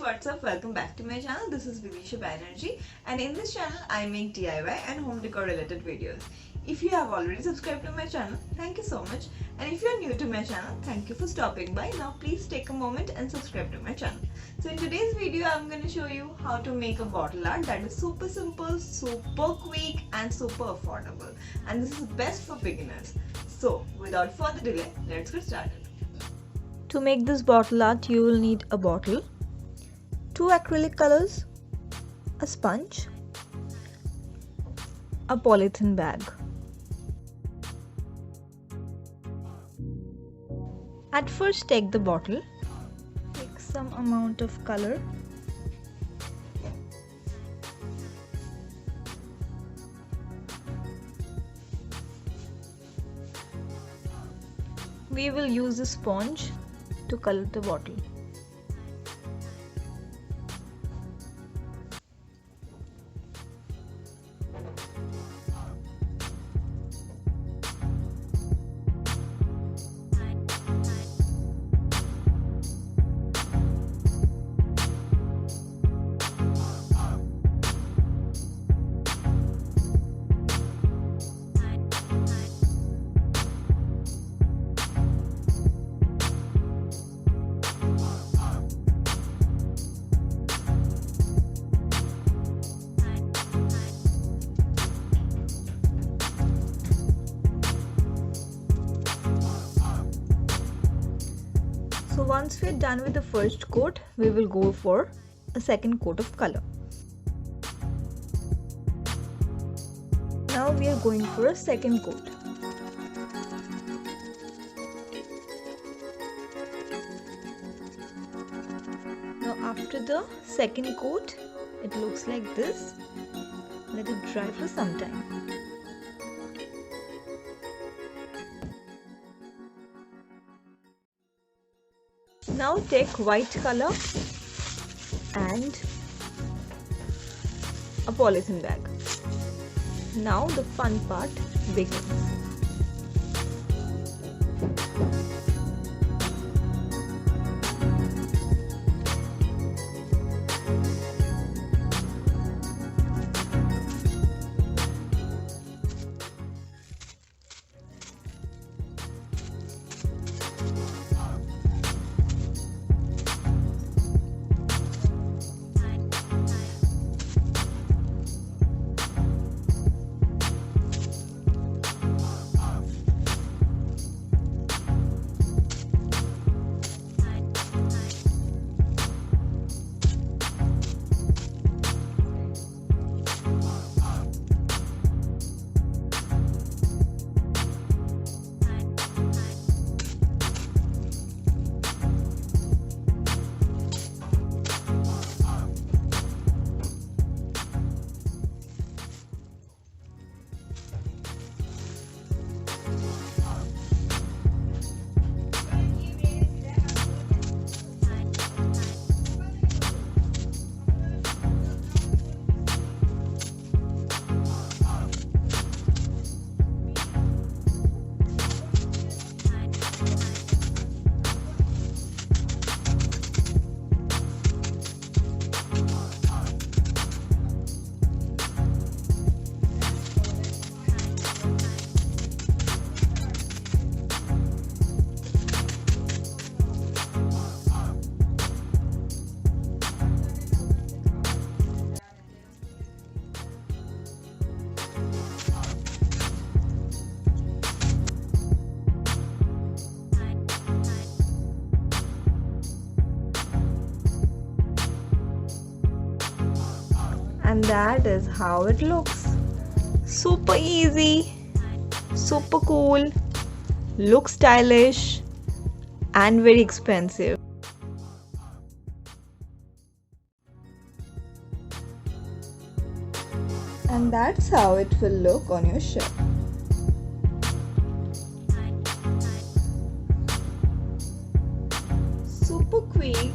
what's up? Welcome back to my channel. This is Vidisha Banerjee, and in this channel I make DIY and home decor related videos. If you have already subscribed to my channel, thank you so much, and if you are new to my channel, thank you for stopping by. Now please take a moment and subscribe to my channel. So in today's video I'm going to show you how to make a bottle art that is super simple, super quick and super affordable, and this is best for beginners. So without further delay, let's get started. To make this bottle art, you will need a bottle, 2 acrylic colors, a sponge, a polythene bag. At first, take the bottle, take some amount of color, we will use a sponge to color the bottle. So once we are done with the first coat, we will go for a second coat of color. Now we are going for a second coat. Now after the second coat, it looks like this. Let it dry for some time. Now take white color and a polythene bag. Now the fun part begins. And that is how it looks. Super easy, super cool, looks stylish and very expensive. And that's how it will look on your shelf. Super quick,